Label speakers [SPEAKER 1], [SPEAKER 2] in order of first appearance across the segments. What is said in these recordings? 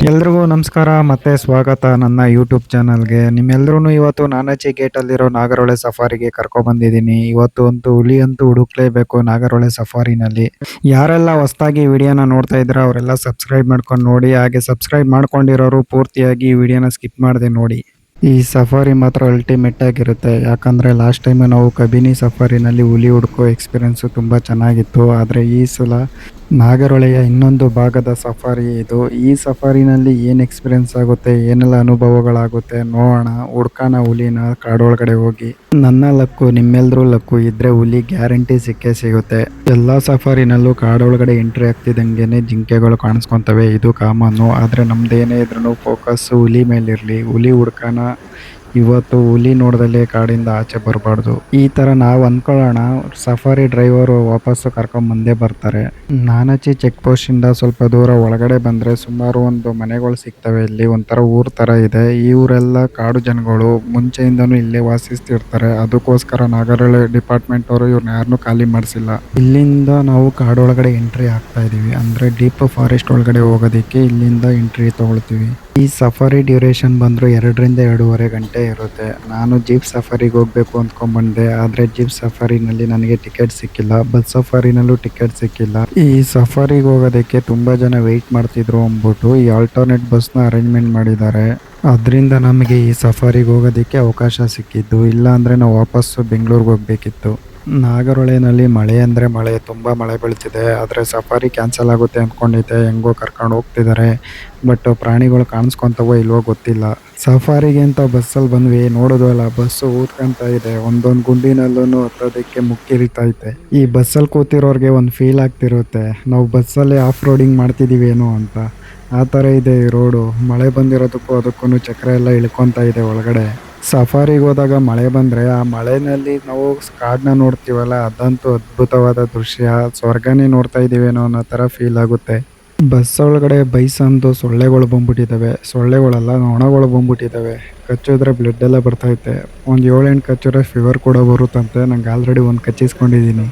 [SPEAKER 1] ಎಲ್ರಿಗೂ ನಮಸ್ಕಾರ ಮತ್ತೆ ಸ್ವಾಗತ ನನ್ನ ಯೂಟ್ಯೂಬ್ ಚಾನಲ್ಗೆ. ನಿಮ್ಮೆಲ್ಲರೂ ಇವತ್ತು ನಾನಚಿ ಗೇಟಲ್ಲಿರೋ ನಾಗರಹೊಳೆ ಸಫಾರಿಗೆ ಕರ್ಕೊಬಂದಿದ್ದೀನಿ. ಇವತ್ತು ಅಂತೂ ಹುಲಿ ಅಂತೂ ಹುಡುಕ್ಲೇಬೇಕು ನಾಗರಹೊಳೆ ಸಫಾರಿನಲ್ಲಿ. ಯಾರೆಲ್ಲ ಹೊಸದಾಗಿ ವಿಡಿಯೋನ ನೋಡ್ತಾ ಇದ್ದೀರಾ ಅವರೆಲ್ಲ ಸಬ್ಸ್ಕ್ರೈಬ್ ಮಾಡ್ಕೊಂಡು ನೋಡಿ. ಹಾಗೆ ಸಬ್ಸ್ಕ್ರೈಬ್ ಮಾಡ್ಕೊಂಡಿರೋರು ಪೂರ್ತಿಯಾಗಿ ಈ ವಿಡಿಯೋನ ಸ್ಕಿಪ್ ಮಾಡದೆ ನೋಡಿ. ಈ ಸಫಾರಿ ಮಾತ್ರ ಅಲ್ಟಿಮೇಟ್ ಆಗಿರುತ್ತೆ. ಯಾಕಂದರೆ ಲಾಸ್ಟ್ ಟೈಮ್ ನಾವು ಕಬಿನಿ ಸಫಾರಿನಲ್ಲಿ ಹುಲಿ ಹುಡುಕೋ ಎಕ್ಸ್ಪೀರಿಯೆನ್ಸು ತುಂಬ ಚೆನ್ನಾಗಿತ್ತು. ಆದರೆ ಈ ಸಲ ನಾಗರಹೊಳೆಯ ಇನ್ನೊಂದು ಭಾಗದ ಸಫಾರಿ ಇದು. ಈ ಸಫಾರಿನಲ್ಲಿ ಏನು ಎಕ್ಸ್ಪೀರಿಯೆನ್ಸ್ ಆಗುತ್ತೆ, ಏನೆಲ್ಲ ಅನುಭವಗಳಾಗುತ್ತೆ ನೋಡೋಣ. ಹುಡ್ಕೋಣ ಹುಲಿನ ಕಾಡೊಳಗಡೆ ಹೋಗಿ. ನನ್ನ ಲಕ್ಕು ನಿಮ್ಮೆಲ್ಲರೂ ಲಕ್ಕು ಇದ್ದರೆ ಹುಲಿ ಗ್ಯಾರಂಟಿ ಸಿಕ್ಕೇ ಸಿಗುತ್ತೆ. ಎಲ್ಲ ಸಫಾರಿನಲ್ಲೂ ಕಾಡೊಳಗಡೆ ಎಂಟ್ರಿ ಆಗ್ತಿದ್ದಂಗೆ ಜಿಂಕೆಗಳು ಕಾಣಿಸ್ಕೊತವೆ, ಇದು ಕಾಮನ್ನು. ಆದರೆ ನಮ್ದೇನೇ ಇದ್ರೂ ಫೋಕಸ್ ಹುಲಿ ಮೇಲಿರಲಿ. ಹುಲಿ ಹುಡ್ಕೋಣ. ಇವತ್ತು ಹುಲಿ ನೋಡ್ದಲ್ಲೇ ಕಾಡಿಂದ ಆಚೆ ಬರಬಾರ್ದು. ಈ ಥರ ನಾವು ಅಂದ್ಕೊಳ್ಳೋಣ, ಸಫಾರಿ ಡ್ರೈವರು ವಾಪಸ್ಸು ಕರ್ಕೊಂಡು ಮುಂದೆ ಬರ್ತಾರೆ. ನಾನಚಿ ಚೆಕ್ ಪೋಸ್ಟಿಂದ ಸ್ವಲ್ಪ ದೂರ ಒಳಗಡೆ ಬಂದರೆ ಸುಮಾರು ಒಂದು ಮನೆಗಳು ಸಿಗ್ತವೆ. ಇಲ್ಲಿ ಒಂಥರ ಊರು ಥರ ಇದೆ. ಈ ಊರೆಲ್ಲ ಕಾಡು ಜನಗಳು ಮುಂಚೆಯಿಂದನೂ ಇಲ್ಲೇ ವಾಸಿಸ್ತಿರ್ತಾರೆ. ಅದಕ್ಕೋಸ್ಕರ ನಾಗರಹೊಳೆ ಡಿಪಾರ್ಟ್ಮೆಂಟ್ ಅವರು ಇವ್ರನ್ನ ಯಾರನ್ನೂ ಖಾಲಿ ಮಾಡಿಸಿಲ್ಲ. ಇಲ್ಲಿಂದ ನಾವು ಕಾಡೊಳಗಡೆ ಎಂಟ್ರಿ ಆಗ್ತಾ ಇದೀವಿ. ಅಂದರೆ ಡೀಪ್ ಫಾರೆಸ್ಟ್ ಒಳಗಡೆ ಹೋಗೋದಕ್ಕೆ ಇಲ್ಲಿಂದ ಎಂಟ್ರಿ ತಗೊಳ್ತೀವಿ. ಈ ಸಫಾರಿ ಡ್ಯೂರೇಷನ್ ಬಂದರೂ 2ರಿಂದ 2.5 ಗಂಟೆ ಇರುತ್ತೆ. ನಾನು ಜೀಪ್ ಸಫಾರಿಗೆ ಹೋಗಬೇಕು ಅಂದ್ಕೊಂಡ್ಬಂದೆ. ಆದರೆ ಜೀಪ್ ಸಫಾರಿನಲ್ಲಿ ನನಗೆ ಟಿಕೆಟ್ ಸಿಕ್ಕಿಲ್ಲ. ಬಸ್ ಸಫಾರಿನಲ್ಲೂ ಟಿಕೆಟ್ ಸಿಕ್ಕಿಲ್ಲ. ಈ ಸಫಾರಿಗೆ ಹೋಗೋದಕ್ಕೆ ತುಂಬ ಜನ ವೆಯ್ಟ್ ಮಾಡ್ತಿದ್ರು ಅಂದ್ಬಿಟ್ಟು ಈ ಆಲ್ಟರ್ನೇಟ್ ಬಸ್ನ ಅರೇಂಜ್ಮೆಂಟ್ ಮಾಡಿದ್ದಾರೆ. ಅದರಿಂದ ನಮಗೆ ಈ ಸಫಾರಿಗೆ ಹೋಗೋದಕ್ಕೆ ಅವಕಾಶ ಸಿಕ್ಕಿದ್ದು. ಇಲ್ಲ ಅಂದರೆ ನಾವು ವಾಪಸ್ಸು ಬೆಂಗಳೂರಿಗೆ ಹೋಗಬೇಕಿತ್ತು. ನಾಗರಹೊಳೆನಲ್ಲಿ ಮಳೆ ಅಂದರೆ ಮಳೆ, ತುಂಬ ಮಳೆ ಬೀಳ್ತಿದೆ. ಆದರೆ ಸಫಾರಿ ಕ್ಯಾನ್ಸಲ್ ಆಗುತ್ತೆ ಅಂದ್ಕೊಂಡಿದ್ದೆ. ಹೆಂಗೋ ಕರ್ಕೊಂಡು ಹೋಗ್ತಿದ್ದಾರೆ. ಬಟ್ ಪ್ರಾಣಿಗಳು ಕಾಣಿಸ್ಕೊತವೋ ಇಲ್ವೋ ಗೊತ್ತಿಲ್ಲ. ಸಫಾರಿಗೆ ಅಂತ ಬಸ್ಸಲ್ಲಿ ಬಂದ್ವಿ. ನೋಡೋದಲ್ಲ, ಬಸ್ಸು ಊದ್ಕೊಂತ ಇದೆ. ಒಂದೊಂದು ಗುಂಡಿನಲ್ಲೂ ಹತ್ತೋದಕ್ಕೆ ಮುಕ್ಕಿರಿತೈತೆ. ಈ ಬಸ್ಸಲ್ಲಿ ಕೂತಿರೋರಿಗೆ ಒಂದು ಫೀಲ್ ಆಗ್ತಿರುತ್ತೆ, ನಾವು ಬಸ್ಸಲ್ಲಿ ಆಫ್ ರೋಡಿಂಗ್ ಮಾಡ್ತಿದ್ದೀವಿ ಏನೋ ಅಂತ. ಆ ಥರ ಇದೆ ಈ ರೋಡು. ಮಳೆ ಬಂದಿರೋದಕ್ಕೂ ಅದಕ್ಕೂ ಚಕ್ರ ಎಲ್ಲ ಇಳ್ಕೊತಾ ಇದೆ ಒಳಗಡೆ. ಸಫಾರಿಗೆ ಹೋದಾಗ ಮಳೆ ಬಂದರೆ ಆ ಮಳೆಯಲ್ಲಿ ನಾವು ಕಾಡನ್ನ ನೋಡ್ತೀವಲ್ಲ, ಅದಂತೂ ಅದ್ಭುತವಾದ ದೃಶ್ಯ. ಸ್ವರ್ಗನೇ ನೋಡ್ತಾ ಇದ್ದೀವೇನೋ ಅನ್ನೋ ಥರ ಫೀಲ್ ಆಗುತ್ತೆ. ಬಸ್ ಒಳಗಡೆ ಬೈಸಂದು ಸೊಳ್ಳೆಗಳು ಬಂದ್ಬಿಟ್ಟಿದ್ದಾವೆ. ಸೊಳ್ಳೆಗಳೆಲ್ಲ ನೊಣಗಳು ಬಂದ್ಬಿಟ್ಟಿದ್ದಾವೆ. ಕಚ್ಚಿದ್ರೆ ಬ್ಲಡ್ ಎಲ್ಲ ಬರ್ತೈತೆ. ಒಂದು 7-8 ಕಚ್ಚಿದ್ರೆ ಫೀವರ್ ಕೂಡ ಬರುತ್ತಂತೆ. ನಂಗೆ ಆಲ್ರೆಡಿ ಒಂದು ಕಚ್ಚಿಸ್ಕೊಂಡಿದ್ದೀನಿ.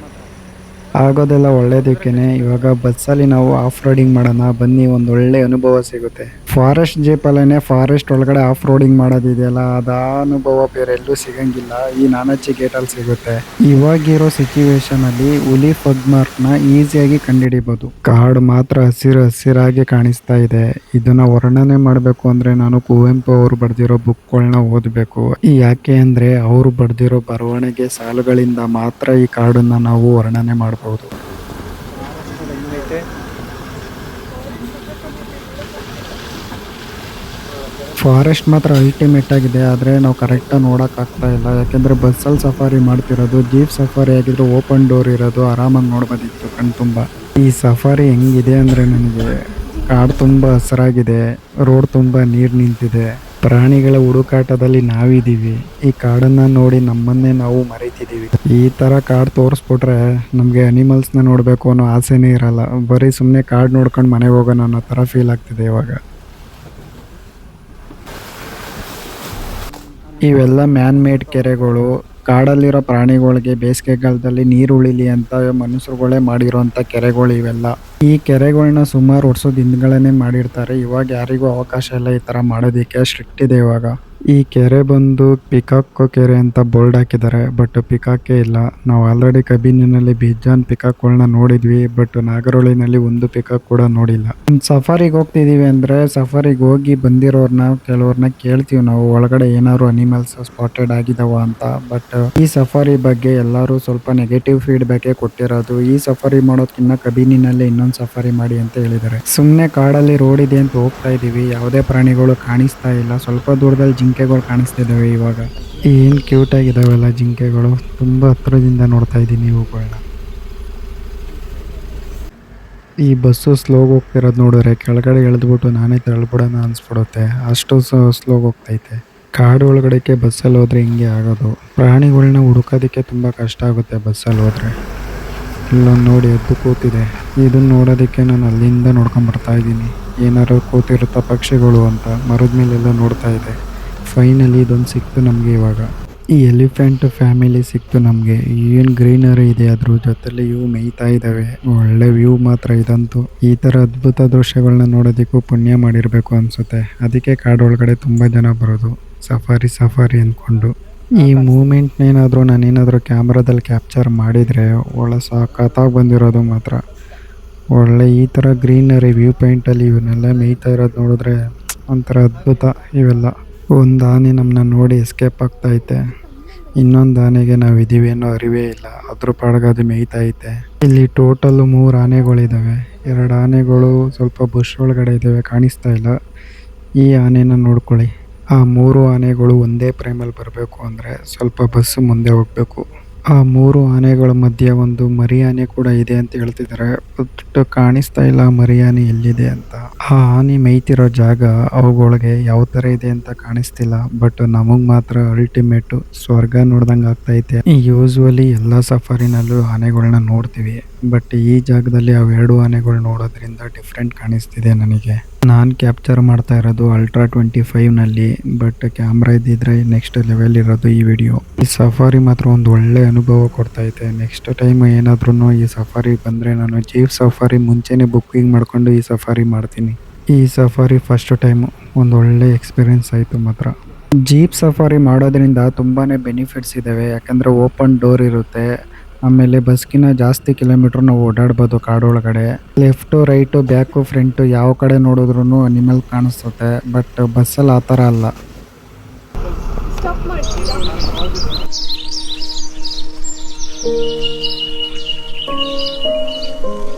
[SPEAKER 1] ಆಗೋದೆಲ್ಲ ಒಳ್ಳೇದಕ್ಕೇನೆ. ಇವಾಗ ಬಸ್ಸಲ್ಲಿ ನಾವು ಆಫ್ ರೋಡಿಂಗ್ ಮಾಡೋಣ ಬನ್ನಿ, ಒಂದು ಒಳ್ಳೆ ಅನುಭವ ಸಿಗುತ್ತೆ. ಫಾರೆಸ್ಟ್ ಜೀಪಲ್ಲೇ ಫಾರೆಸ್ಟ್ ಒಳಗಡೆ ಆಫ್ ರೋಡಿಂಗ್ ಮಾಡೋದಿದೆಯಲ್ಲ, ಅದು ಅನುಭವ ಬೇರೆ ಎಲ್ಲೂ ಸಿಗಂಗಿಲ್ಲ. ಈ ನಾನಚಿ ಗೇಟಲ್ಲಿ ಸಿಗುತ್ತೆ. ಇವಾಗಿರೋ ಸಿಚುವೇಶನಲ್ಲಿ ಹುಲಿ ಫಗ್ ಮಾರ್ಕ್ನ ಈಸಿಯಾಗಿ ಕಂಡುಹಿಡಿಬೋದು. ಕಾಡು ಮಾತ್ರ ಹಸಿರು ಹಸಿರಾಗಿ ಕಾಣಿಸ್ತಾ ಇದೆ. ಇದನ್ನ ವರ್ಣನೆ ಮಾಡಬೇಕು ಅಂದರೆ ನಾನು ಕುವೆಂಪು ಅವರು ಬರೆದಿರೋ ಬುಕ್ಗಳನ್ನ ಓದಬೇಕು. ಯಾಕೆ ಅಂದರೆ ಅವರು ಬರೆದಿರೋ ಬರವಣಿಗೆ ಸಾಲುಗಳಿಂದ ಮಾತ್ರ ಈ ಕಾಡನ್ನ ನಾವು ವರ್ಣನೆ ಮಾಡಬಹುದು. ಫಾರೆಸ್ಟ್ ಮಾತ್ರ ಅಲ್ಟಿಮೇಟ್ ಆಗಿದೆ. ಆದರೆ ನಾವು ಕರೆಕ್ಟಾಗಿ ನೋಡೋಕ್ಕಾಗ್ತಾ ಇಲ್ಲ. ಯಾಕೆಂದರೆ ಬಸ್ಸಲ್ಲಿ ಸಫಾರಿ ಮಾಡ್ತಿರೋದು. ಜೀಪ್ ಸಫಾರಿ ಆಗಿದ್ರೆ ಓಪನ್ ಡೋರ್ ಇರೋದು, ಆರಾಮಾಗಿ ನೋಡ್ಬೋದಿತ್ತು ಕಣ್ ತುಂಬ. ಈ ಸಫಾರಿ ಹೆಂಗಿದೆ ಅಂದರೆ, ನನಗೆ ಕಾಡು ತುಂಬ ಹಸಿರಾಗಿದೆ, ರೋಡ್ ತುಂಬ ನೀರು ನಿಂತಿದೆ. ಪ್ರಾಣಿಗಳ ಹುಡುಕಾಟದಲ್ಲಿ ನಾವಿದ್ದೀವಿ. ಈ ಕಾಡನ್ನು ನೋಡಿ ನಮ್ಮನ್ನೇ ನಾವು ಮರೀತಿದ್ದೀವಿ. ಈ ಥರ ಕಾಡು ತೋರಿಸ್ಬಿಟ್ರೆ ನಮಗೆ ಅನಿಮಲ್ಸ್ನ ನೋಡಬೇಕು ಅನ್ನೋ ಆಸೆನೇ ಇರಲ್ಲ. ಬರೀ ಸುಮ್ಮನೆ ಕಾಡು ನೋಡ್ಕೊಂಡು ಮನೆಗೆ ಹೋಗೋಣ ಅನ್ನೋ ಥರ ಫೀಲ್ ಆಗ್ತಿದೆ ಇವಾಗ. ಇವೆಲ್ಲ ಮ್ಯಾನ್ ಮೇಡ್ ಕೆರೆಗಳು. ಕಾಡಲ್ಲಿರೋ ಪ್ರಾಣಿಗಳಿಗೆ ಬೇಸಿಗೆಗಾಲದಲ್ಲಿ ನೀರು ಉಳಿಲಿ ಅಂತ ಮನುಷ್ಯರುಗಳೇ ಮಾಡಿರೋಂಥ ಕೆರೆಗಳು ಇವೆಲ್ಲ. ಈ ಕೆರೆಗಳನ್ನ ಸುಮಾರು ವರ್ಷದ ಹಿಂದ್ಗಳನ್ನೇ ಮಾಡಿರ್ತಾರೆ. ಇವಾಗ ಯಾರಿಗೂ ಅವಕಾಶ ಇಲ್ಲ ಈ ಥರ ಮಾಡೋದಕ್ಕೆ. ಸ್ಟ್ರಿಕ್ಟ್ ಇದೆ ಇವಾಗ. ಈ ಕೆರೆ ಬಂದು ಪಿಕಾಕ್ ಕೆರೆ ಅಂತ ಬೋರ್ಡ್ ಹಾಕಿದ್ದಾರೆ. ಬಟ್ ಪಿಕಾಕೇ ಇಲ್ಲ. ನಾವು ಆಲ್ರೆಡಿ ಕಬಿನಿನಲ್ಲಿ ಬೇಜಾನ್ ಪಿಕಾಕ್ಗಳನ್ನ ನೋಡಿದ್ವಿ. ಬಟ್ ನಾಗರಹೊಳೆನಲ್ಲಿ ಒಂದು ಪಿಕಾಕ್ ಕೂಡ ನೋಡಿಲ್ಲ. ಸಫಾರಿಗೆ ಹೋಗ್ತಿದೀವಿ ಅಂದರೆ ಸಫಾರಿಗೆ ಹೋಗಿ ಬಂದಿರೋರ್ನ ಕೆಲವ್ರನ್ನ ಕೇಳ್ತೀವಿ ನಾವು, ಒಳಗಡೆ ಏನಾದ್ರು ಅನಿಮಲ್ಸ್ ಸ್ಪಾಟೆಡ್ ಆಗಿದಾವ ಅಂತ. ಬಟ್ ಈ ಸಫಾರಿ ಬಗ್ಗೆ ಎಲ್ಲರೂ ಸ್ವಲ್ಪ ನೆಗೆಟಿವ್ ಫೀಡ್ಬ್ಯಾಕೇ ಕೊಟ್ಟಿರೋದು. ಈ ಸಫಾರಿ ಮಾಡೋದಕ್ಕಿಂತ ಕಬಿನಿನಲ್ಲೇ ಇನ್ನೊಂದು ಸಫಾರಿ ಮಾಡಿ ಅಂತ ಹೇಳಿದ್ದಾರೆ. ಸುಮ್ಮನೆ ಕಾಡಲ್ಲಿ ರೋಡ್ ಇದೆ ಅಂತ ಹೋಗ್ತಾ ಇದೀವಿ. ಯಾವುದೇ ಪ್ರಾಣಿಗಳು ಕಾಣಿಸ್ತಾ ಇಲ್ಲ. ಸ್ವಲ್ಪ ದೂರದಲ್ಲಿ ಜಿಂಕೆಗಳು ಕಾಣಿಸ್ತಿದ್ದಾವೆ ಇವಾಗ. ಏನು ಕ್ಯೂಟ್ ಆಗಿದಾವೆಲ್ಲ ಜಿಂಕೆಗಳು. ತುಂಬ ಹತ್ರದಿಂದ ನೋಡ್ತಾ ಇದ್ದೀನಿ ಇವುಗಳನ್ನ. ಈ ಬಸ್ಸು ಸ್ಲೋಗಿ ಹೋಗ್ತಿರೋದು ನೋಡಿದ್ರೆ ಕೆಳಗಡೆ ಎಳೆದ್ಬಿಟ್ಟು ನಾನೇ ತಳ್ಬಿಡೋಣ ಅನ್ಸ್ಬಿಡುತ್ತೆ. ಅಷ್ಟು ಸ್ಲೋಗಿ ಹೋಗ್ತೈತೆ. ಕಾಡು ಒಳಗಡೆಗೆ ಬಸ್ಸಲ್ಲಿ ಹೋದ್ರೆ ಹಿಂಗೆ ಆಗೋದು. ಪ್ರಾಣಿಗಳನ್ನ ಹುಡುಕೋದಕ್ಕೆ ತುಂಬ ಕಷ್ಟ ಆಗುತ್ತೆ ಬಸ್ಸಲ್ಲಿ ಹೋದ್ರೆ. ಇಲ್ಲೊಂದು ನೋಡಿ ಎದ್ದು ಕೂತಿದೆ. ಇದನ್ನ ನೋಡೋದಕ್ಕೆ ನಾನು ಅಲ್ಲಿಂದ ನೋಡ್ಕೊಂಬರ್ತಾ ಇದ್ದೀನಿ. ಏನಾರು ಕೂತಿರುತ್ತಾ ಪಕ್ಷಿಗಳು ಅಂತ ಮರದ ಮೇಲೆಲ್ಲ ನೋಡ್ತಾ ಇದೆ. ಫೈನಲಿ ಇದೊಂದು ಸಿಕ್ತು ನಮಗೆ ಇವಾಗ. ಈ ಎಲಿಫೆಂಟ್ ಫ್ಯಾಮಿಲಿ ಸಿಕ್ತು ನಮಗೆ. ಏನು ಗ್ರೀನರಿ ಇದೆ, ಅದ್ರ ಜೊತೆಲಿ ಇವು ಮೇಯ್ತಾ ಇದ್ದಾವೆ. ಒಳ್ಳೆ ವ್ಯೂ ಮಾತ್ರ ಇದಂತೂ. ಈ ಥರ ಅದ್ಭುತ ದೃಶ್ಯಗಳನ್ನ ನೋಡೋದಕ್ಕೂ ಪುಣ್ಯ ಮಾಡಿರಬೇಕು ಅನ್ಸುತ್ತೆ. ಅದಕ್ಕೆ ಕಾಡೊಳಗಡೆ ತುಂಬ ಜನ ಬರೋದು ಸಫಾರಿ ಸಫಾರಿ ಅಂದ್ಕೊಂಡು. ಈ ಮೂಮೆಂಟ್ನೇನಾದರೂ ನಾನೇನಾದರೂ ಕ್ಯಾಮ್ರಾದಲ್ಲಿ ಕ್ಯಾಪ್ಚರ್ ಮಾಡಿದರೆ ಒಳ್ಳೆ ಸಖತ್ತಾಗಿ ಬಂದಿರೋದು ಮಾತ್ರ. ಒಳ್ಳೆ ಈ ಥರ ಗ್ರೀನರಿ ವ್ಯೂ ಪಾಯಿಂಟಲ್ಲಿ ಇವನ್ನೆಲ್ಲ ಮೇಯ್ತಾ ಇರೋದು ನೋಡಿದ್ರೆ ಒಂಥರ ಅದ್ಭುತ ಇವೆಲ್ಲ. ಒಂದು ಆನೆ ನಮ್ಮನ್ನ ನೋಡಿ ಎಸ್ಕೇಪ್ ಆಗ್ತೈತೆ, ಇನ್ನೊಂದು ಆನೆಗೆ ನಾವು ಇದೀವಿ ಅನ್ನೋ ಅರಿವೇ ಇಲ್ಲ, ಅದ್ರ ಪಾಡ್ಗೆ ಅದು ಮೇಯ್ತಾ ಐತೆ. ಇಲ್ಲಿ ಟೋಟಲ್ 3 ಆನೆಗಳಿದ್ದಾವೆ. 2 ಆನೆಗಳು ಸ್ವಲ್ಪ ಬುಷ್ ಒಳಗಡೆ ಇದ್ದಾವೆ, ಕಾಣಿಸ್ತಾ ಇಲ್ಲ. ಈ ಆನೆನ ನೋಡ್ಕೊಳ್ಳಿ. ಆ 3 ಆನೆಗಳು ಒಂದೇ ಪ್ರೈಮಲ್ಲಿ ಬರಬೇಕು ಅಂದರೆ ಸ್ವಲ್ಪ ಬಸ್ ಮುಂದೆ ಹೋಗಬೇಕು. ಆ 3 ಆನೆಗಳ ಮಧ್ಯೆ ಒಂದು ಮರಿ ಆನೆ ಕೂಡ ಇದೆ ಅಂತ ಹೇಳ್ತಿದ್ದಾರೆ. ಬಟ್ ಕಾಣಿಸ್ತಾ ಇಲ್ಲ ಮರಿ ಆನೆ ಎಲ್ಲಿದೆ ಅಂತ. ಆ ಆನೆ ಮೇಯ್ತಿರೋ ಜಾಗ ಅವುಗಳಿಗೆ ಯಾವ ಥರ ಇದೆ ಅಂತ ಕಾಣಿಸ್ತಿಲ್ಲ. ಬಟ್ ನಮಗೆ ಮಾತ್ರ ಅಲ್ಟಿಮೇಟು ಸ್ವರ್ಗ ನೋಡ್ದಂಗೆ ಆಗ್ತೈತೆ. ಯೂಸ್ವಲಿ ಎಲ್ಲ ಸಫಾರಿನಲ್ಲೂ ಆನೆಗಳನ್ನ ನೋಡ್ತೀವಿ, ಬಟ್ ಈ ಜಾಗದಲ್ಲಿ ಅವೆರಡು ಆನೆಗಳು ನೋಡೋದ್ರಿಂದ ಡಿಫ್ರೆಂಟ್ ಕಾಣಿಸ್ತಿದೆ ನನಗೆ. ನಾನು ಕ್ಯಾಪ್ಚರ್ ಮಾಡ್ತಾ ಇರೋದು ಅಲ್ಟ್ರಾ 25ನಲ್ಲಿ, ಬಟ್ ಕ್ಯಾಮ್ರಾ ಇದ್ದಿದ್ರೆ ನೆಕ್ಸ್ಟ್ ಲೆವೆಲ್ ಇರೋದು ಈ ವಿಡಿಯೋ. ಈ ಸಫಾರಿ ಮಾತ್ರ ಒಂದು ಒಳ್ಳೆ ಅನುಭವ ಕೊಡ್ತೈತೆ. ನೆಕ್ಸ್ಟ್ ಟೈಮ್ ಏನಾದ್ರೂ ಈ ಸಫಾರಿ ಬಂದರೆ ನಾನು ಜೀಪ್ ಸಫಾರಿ ಮುಂಚೆನೇ ಬುಕ್ಕಿಂಗ್ ಮಾಡ್ಕೊಂಡು ಈ ಸಫಾರಿ ಮಾಡ್ತೀನಿ. ಈ ಸಫಾರಿ ಫಸ್ಟ್ ಟೈಮು ಒಂದು ಒಳ್ಳೆ ಎಕ್ಸ್ಪೀರಿಯನ್ಸ್ ಆಯಿತು ಮಾತ್ರ. ಜೀಪ್ ಸಫಾರಿ ಮಾಡೋದ್ರಿಂದ ತುಂಬಾ ಬೆನಿಫಿಟ್ಸ್ ಇದ್ದಾವೆ. ಯಾಕಂದರೆ ಓಪನ್ ಡೋರ್ ಇರುತ್ತೆ, ಆಮೇಲೆ ಬಸ್ಗಿನ ಜಾಸ್ತಿ ಕಿಲೋಮೀಟ್ರ್ ನಾವು ಓಡಾಡ್ಬೋದು ಕಾಡೊಳಗಡೆ. ಲೆಫ್ಟು ರೈಟು ಬ್ಯಾಕು ಫ್ರಂಟು ಯಾವ ಕಡೆ ನೋಡಿದ್ರೂ ಅನಿಮಲ್ ಕಾಣಿಸುತ್ತೆ. ಬಟ್ ಬಸ್ಸಲ್ಲಿ ಆ ಥರ ಅಲ್ಲ.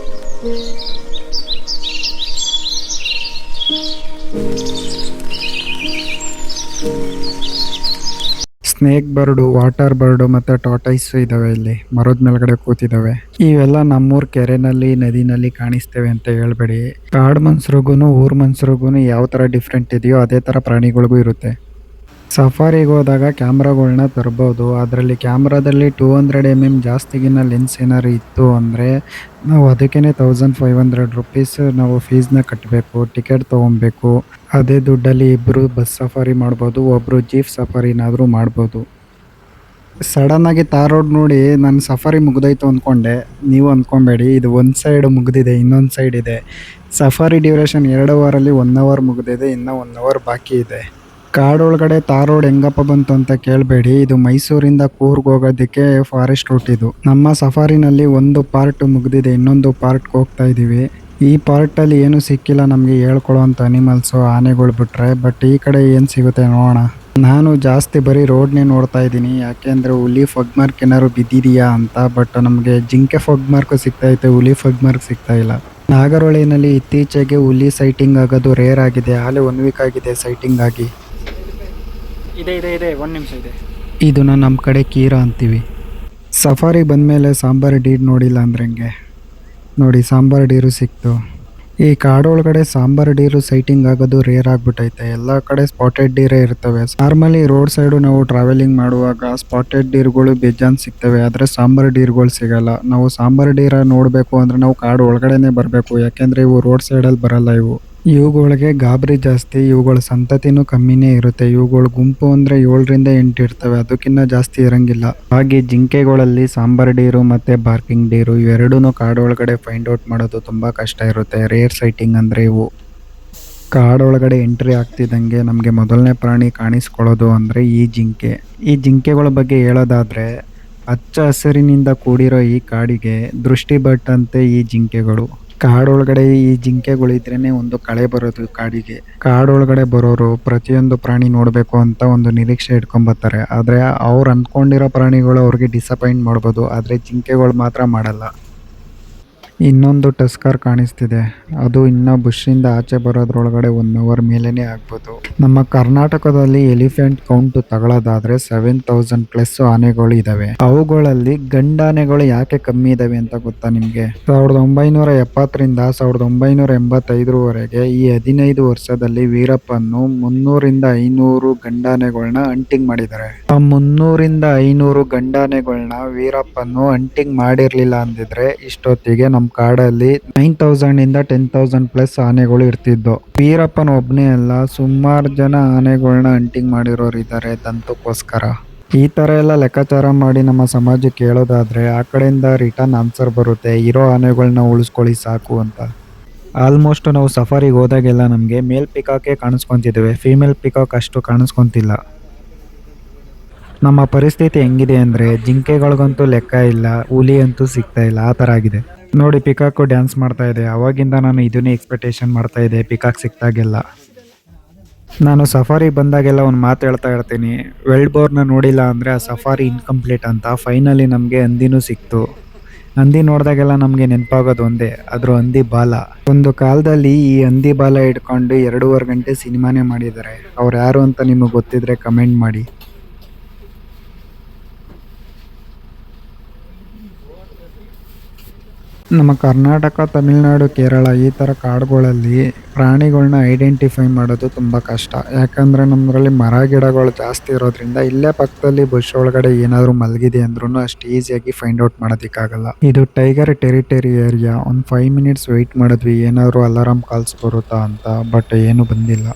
[SPEAKER 1] ಸ್ನೇಕ್ ಬರ್ಡು, ವಾಟರ್ ಬರ್ಡು ಮತ್ತು ಟಾಟೈಸ್ ಇದ್ದಾವೆ. ಇಲ್ಲಿ ಮರದ ಮೇಲ್ಗಡೆ ಕೂತಿದ್ದಾವೆ. ಇವೆಲ್ಲ ನಮ್ಮೂರ್ ಕೆರೆನಲ್ಲಿ ನದಿನಲ್ಲಿ ಕಾಣಿಸ್ತೇವೆ ಅಂತ ಹೇಳ್ಬೇಡಿ. ಕಾಡು ಮನ್ಸರಿಗೂ ಊರ್ ಮನ್ಸರಿಗೂ ಯಾವ ಥರ ಡಿಫ್ರೆಂಟ್ ಇದೆಯೋ ಅದೇ ಥರ ಪ್ರಾಣಿಗಳಿಗೂ ಇರುತ್ತೆ. ಸಫಾರಿಗೆ ಹೋದಾಗ ಕ್ಯಾಮ್ರಾಗಳ್ನ ತರ್ಬೋದು. ಅದರಲ್ಲಿ ಕ್ಯಾಮ್ರಾದಲ್ಲಿ 200mm ಜಾಸ್ತಿಗಿನ ಲೆನ್ಸ್ ಏನಾರು ಇತ್ತು ಅಂದರೆ ನಾವು ಅದಕ್ಕೇ 1500 ರುಪೀಸ್ ನಾವು ಫೀಸ್ನ ಕಟ್ಟಬೇಕು, ಟಿಕೆಟ್ ತೊಗೊಬೇಕು. ಅದೇ ದುಡ್ಡಲ್ಲಿ ಇಬ್ಬರು ಬಸ್ ಸಫಾರಿ ಮಾಡ್ಬೋದು, ಒಬ್ಬರು ಜೀಪ್ ಸಫಾರಿನಾದರೂ ಮಾಡ್ಬೋದು. ಸಡನ್ನಾಗಿ ತಾರ್ ರೋಡ್ ನೋಡಿ ನಾನು ಸಫಾರಿ ಮುಗ್ದೋಯ್ತು ಅಂದ್ಕೊಂಡೆ. ನೀವು ಅಂದ್ಕೊಬೇಡಿ, ಇದು ಒಂದು ಸೈಡ್ ಮುಗಿದಿದೆ, ಇನ್ನೊಂದು ಸೈಡ್ ಇದೆ. ಸಫಾರಿ ಡ್ಯೂರೇಷನ್ 2 ಅವರಲ್ಲಿ 1 ಅವರ್ ಮುಗಿದಿದೆ, ಇನ್ನೂ 1 ಅವರ್ ಬಾಕಿ ಇದೆ. ಕಾಡೊಳಗಡೆ ತಾರ್ ರೋಡ್ ಹೆಂಗಪ್ಪ ಬಂತು ಅಂತ ಕೇಳಬೇಡಿ. ಇದು ಮೈಸೂರಿಂದ ಕೂರ್ಗ್ ಹೋಗೋದಕ್ಕೆ ಫಾರೆಸ್ಟ್ ರೂಟ್ ಇದು. ನಮ್ಮ ಸಫಾರಿನಲ್ಲಿ ಒಂದು ಪಾರ್ಟ್ ಮುಗಿದಿದೆ, ಇನ್ನೊಂದು ಪಾರ್ಟ್ಗೆ ಹೋಗ್ತಾ ಇದ್ದೀವಿ. ಈ ಪಾರ್ಟಲ್ಲಿ ಏನು ಸಿಕ್ಕಿಲ್ಲ ನಮಗೆ ಹೇಳ್ಕೊಳ್ಳೋವಂಥ ಅನಿಮಲ್ಸು, ಆನೆಗಳು ಬಿಟ್ರೆ. ಬಟ್ ಈ ಕಡೆ ಏನು ಸಿಗುತ್ತೆ ನೋಡೋಣ. ನಾನು ಜಾಸ್ತಿ ಬರೀ ರೋಡ್ನೇ ನೋಡ್ತಾ ಇದ್ದೀನಿ, ಯಾಕೆಂದರೆ ಹುಲಿ ಫಗ್ ಮಾರ್ಕ್ ಏನಾದ್ರು ಬಿದ್ದಿದೆಯಾ ಅಂತ. ಬಟ್ ನಮಗೆ ಜಿಂಕೆ ಫಗ್ ಮಾರ್ಕ್ ಸಿಗ್ತೈತೆ, ಹುಲಿ ಫಗ್ ಮಾರ್ಕ್ ಸಿಗ್ತಾ ಇಲ್ಲ. ನಾಗರಹೊಳೆಯಲ್ಲಿ ಇತ್ತೀಚೆಗೆ ಹುಲಿ ಸೈಟಿಂಗ್ ಆಗೋದು ರೇರ್ ಆಗಿದೆ. ಹಾಲೆ 1 ವೀಕ್ ಆಗಿದೆ ಸೈಟಿಂಗ್ ಆಗಿ.
[SPEAKER 2] ಇದೆ 1 ನಿಮಿಷ ಇದೆ.
[SPEAKER 1] ಇದನ್ನ ನಮ್ಮ ಕಡೆ ಕೀರಾ ಅಂತೀವಿ. ಸಫಾರಿಗೆ ಬಂದಮೇಲೆ ಸಾಂಬಾರು ಡೀರ್ ನೋಡಿಲ್ಲ ಅಂದ್ರೆ ಹೆಂಗೆ. ನೋಡಿ, ಸಾಂಬಾರು ಡೀರು ಸಿಕ್ತು. ಈ ಕಾಡೊಳಗಡೆ ಸಾಂಬಾರು ಡೀರು ಸೈಟಿಂಗ್ ಆಗೋದು ರೇರ್ ಆಗಿಬಿಟ್ಟೈತೆ. ಎಲ್ಲ ಕಡೆ ಸ್ಪಾಟೆಡ್ ಡೀರೇ ಇರ್ತವೆ. ನಾರ್ಮಲಿ ರೋಡ್ ಸೈಡು ನಾವು ಟ್ರಾವೆಲಿಂಗ್ ಮಾಡುವಾಗ ಸ್ಪಾಟೆಡ್ ಡೀರ್ಗಳು ಬೇಜಾನ್ ಸಿಗ್ತವೆ, ಆದರೆ ಸಾಂಬಾರು ಡೀರ್ಗಳು ಸಿಗಲ್ಲ. ನಾವು ಸಾಂಬಾರು ಡೀರ ನೋಡಬೇಕು ಅಂದರೆ ನಾವು ಕಾಡು ಒಳಗಡೆನೇ ಬರಬೇಕು, ಯಾಕೆಂದರೆ ಇವು ರೋಡ್ ಸೈಡಲ್ಲಿ ಬರಲ್ಲ. ಇವುಗಳಿಗೆ ಗಾಬರಿ ಜಾಸ್ತಿ, ಇವುಗಳ ಸಂತತಿನೂ ಕಮ್ಮಿನೇ ಇರುತ್ತೆ. ಇವುಗಳ ಗುಂಪು ಅಂದರೆ 7ರಿಂದ 8 ಇರ್ತವೆ, ಅದಕ್ಕಿಂತ ಜಾಸ್ತಿ ಇರಂಗಿಲ್ಲ. ಹಾಗೆ ಜಿಂಕೆಗಳಲ್ಲಿ ಸಾಂಬಾರ್ ಡೀರು ಮತ್ತು ಬಾರ್ಕಿಂಗ್ ಡೀರು ಇವೆರಡೂ ಕಾಡೊಳಗಡೆ ಫೈಂಡ್ ಔಟ್ ಮಾಡೋದು ತುಂಬ ಕಷ್ಟ ಇರುತ್ತೆ. ರೇರ್ ಸೈಟಿಂಗ್ ಅಂದರೆ ಇವು. ಕಾಡೊಳಗಡೆ ಎಂಟ್ರಿ ಆಗ್ತಿದ್ದಂಗೆ ನಮಗೆ ಮೊದಲನೇ ಪ್ರಾಣಿ ಕಾಣಿಸ್ಕೊಳ್ಳೋದು ಅಂದರೆ ಈ ಜಿಂಕೆ. ಈ ಜಿಂಕೆಗಳ ಬಗ್ಗೆ ಹೇಳೋದಾದರೆ ಹಚ್ಚ ಹಸಿರಿನಿಂದ ಕೂಡಿರೋ ಈ ಕಾಡಿಗೆ ದೃಷ್ಟಿ ಬಟ್ಟಂತೆ ಈ ಜಿಂಕೆಗಳು. ಕಾಡೊಳಗಡೆ ಈ ಜಿಂಕೆಗಳಿದ್ರೇನೆ ಒಂದು ಕಳೆ ಬರೋದು ಕಾಡಿಗೆ. ಕಾಡೊಳಗಡೆ ಬರೋರು ಪ್ರತಿಯೊಂದು ಪ್ರಾಣಿ ನೋಡಬೇಕು ಅಂತ ಒಂದು ನಿರೀಕ್ಷೆ ಇಟ್ಕೊಂಬರ್ತಾರೆ. ಆದರೆ ಅವ್ರು ಅಂದ್ಕೊಂಡಿರೋ ಪ್ರಾಣಿಗಳು ಅವ್ರಿಗೆ ಡಿಸಪಾಯಿಂಟ್ ಮಾಡ್ಬೋದು, ಆದರೆ ಜಿಂಕೆಗಳು ಮಾತ್ರ ಮಾಡಲ್ಲ. ಇನ್ನೊಂದು ಟಸ್ಕರ್ ಕಾಣಿಸ್ತಿದೆ, ಅದು ಇನ್ನೂ ಬುಷ್ಷಿಂದ ಆಚೆ ಬರೋದ್ರೊಳಗಡೆ 1 ಅವರ್ ಮೇಲೇ ಆಗ್ಬೋದು. ನಮ್ಮ ಕರ್ನಾಟಕದಲ್ಲಿ ಎಲಿಫೆಂಟ್ ಕೌಂಟ್ ತಗೊಳ್ಳೋದಾದ್ರೆ 7000+ ಆನೆಗಳು ಇದಾವೆ. ಅವುಗಳಲ್ಲಿ ಗಂಡಾನೆಗಳು ಯಾಕೆ ಕಮ್ಮಿ ಇದಾವೆ ಅಂತ ಗೊತ್ತಾ ನಿಮ್ಗೆ? 1970ರಿಂದ 1985ರವರೆಗೆ ಈ 15 ವರ್ಷದಲ್ಲಿ ವೀರಪ್ಪನ್ನು 300ರಿಂದ 500 ಗಂಡಾನೆಗಳನ್ನ ಹಂಟಿಂಗ್ ಮಾಡಿದ್ದಾರೆ. ಆ 300ರಿಂದ 500 ಗಂಡಾನೆಗಳನ್ನ ವೀರಪ್ಪನ್ನು ಹಂಟಿಂಗ್ ಮಾಡಿರ್ಲಿಲ್ಲ ಅಂದಿದ್ರೆ ಇಷ್ಟೊತ್ತಿಗೆ ನಮ್ಮ ಕಾಡಲ್ಲಿ 9000ರಿಂದ 10,000+ ಆನೆಗಳು ಇರ್ತಿದ್ದು. ವೀರಪ್ಪನ ಒಬ್ನೇ ಅಲ್ಲ, ಸುಮಾರು ಜನ ಆನೆಗಳನ್ನ ಹಂಟಿಂಗ್ ಮಾಡಿರೋರು ಇದ್ದಾರೆ ದಂತಕ್ಕೋಸ್ಕರ. ಈ ಥರ ಎಲ್ಲ ಲೆಕ್ಕಾಚಾರ ಮಾಡಿ ನಮ್ಮ ಸಮಾಜಕ್ಕೆ ಹೇಳೋದಾದರೆ ಆ ಕಡೆಯಿಂದ ರಿಟರ್ನ್ ಆನ್ಸರ್ ಬರುತ್ತೆ, ಇರೋ ಆನೆಗಳನ್ನ ಉಳಿಸ್ಕೊಳ್ಳಿ ಸಾಕು ಅಂತ. ಆಲ್ಮೋಸ್ಟ್ ನಾವು ಸಫಾರಿಗೆ ಹೋದಾಗೆಲ್ಲ ನಮಗೆ ಮೇಲ್ ಪಿಕಾಕೆ ಕಾಣಿಸ್ಕೊತಿದ್ದೇವೆ, ಫೀಮೇಲ್ ಪಿಕಾಕ್ ಅಷ್ಟು ಕಾಣಿಸ್ಕೊತಿಲ್ಲ. ನಮ್ಮ ಪರಿಸ್ಥಿತಿ ಹೆಂಗಿದೆ ಅಂದರೆ ಜಿಂಕೆಗಳಿಗಂತೂ ಲೆಕ್ಕ ಇಲ್ಲ, ಹುಲಿ ಅಂತೂ ಸಿಗ್ತಾ ಇಲ್ಲ, ಆ ಥರ ಆಗಿದೆ. ನೋಡಿ ಪಿಕಾಕು ಡ್ಯಾನ್ಸ್ ಮಾಡ್ತಾ ಇದೆ. ಅವಾಗಿಂದ ನಾನು ಇದನ್ನೇ ಎಕ್ಸ್ಪೆಕ್ಟೇಷನ್ ಮಾಡ್ತಾ ಇದ್ದೆ ಪಿಕಾಕ್ ಸಿಕ್ತಾಗೆಲ್ಲ. ನಾನು ಸಫಾರಿ ಬಂದಾಗೆಲ್ಲ ಒಂದು ಮಾತು ಹೇಳ್ತಾ ಇರ್ತೀನಿ, ವೈಲ್ಡ್ ಬೋರ್ನ ನೋಡಿಲ್ಲ ಅಂದರೆ ಆ ಸಫಾರಿ ಇನ್ಕಂಪ್ಲೀಟ್ ಅಂತ. ಫೈನಲಿ ನಮಗೆ ಹಂದಿನೂ ಸಿಕ್ತು. ಹಂದಿ ನೋಡಿದಾಗೆಲ್ಲ ನಮಗೆ ನೆನಪಾಗೋದು ಒಂದೇ, ಅದ್ರ ಹಂದಿ ಬಾಲ. ಒಂದು ಕಾಲದಲ್ಲಿ ಈ ಹಂದಿ ಬಾಲ ಇಟ್ಕೊಂಡು 2.5 ಗಂಟೆ ಸಿನಿಮಾನೇ ಮಾಡಿದ್ದಾರೆ. ಅವ್ರು ಯಾರು ಅಂತ ನಿಮಗೆ ಗೊತ್ತಿದ್ರೆ ಕಮೆಂಟ್ ಮಾಡಿ. ನಮ್ಮ ಕರ್ನಾಟಕ, ತಮಿಳುನಾಡು, ಕೇರಳ ಈ ಥರ ಕಾಡುಗಳಲ್ಲಿ ಪ್ರಾಣಿಗಳನ್ನ ಐಡೆಂಟಿಫೈ ಮಾಡೋದು ತುಂಬ ಕಷ್ಟ. ಯಾಕಂದರೆ ನಮ್ಮದ್ರಲ್ಲಿ ಮರ ಗಿಡಗಳು ಜಾಸ್ತಿ ಇರೋದ್ರಿಂದ ಇಲ್ಲೇ ಪಕ್ಕದಲ್ಲಿ ಬುಷ್ ಒಳಗಡೆ ಏನಾದರೂ ಮಲಗಿದೆ ಅಂದ್ರೂ ಅಷ್ಟು ಈಸಿಯಾಗಿ ಫೈಂಡ್ ಔಟ್ ಮಾಡೋದಕ್ಕಾಗಲ್ಲ. ಇದು ಟೈಗರ್ ಟೆರಿಟರಿ ಏರಿಯಾ. ಒಂದು 5 ಮಿನಿಟ್ಸ್ ವೆಯ್ಟ್ ಮಾಡಿದ್ವಿ ಏನಾದರೂ ಅಲಾರಾಮ್ ಕಾಲ್ಸ್ ಬರುತ್ತಾ ಅಂತ, ಬಟ್ ಏನೂ ಬಂದಿಲ್ಲ.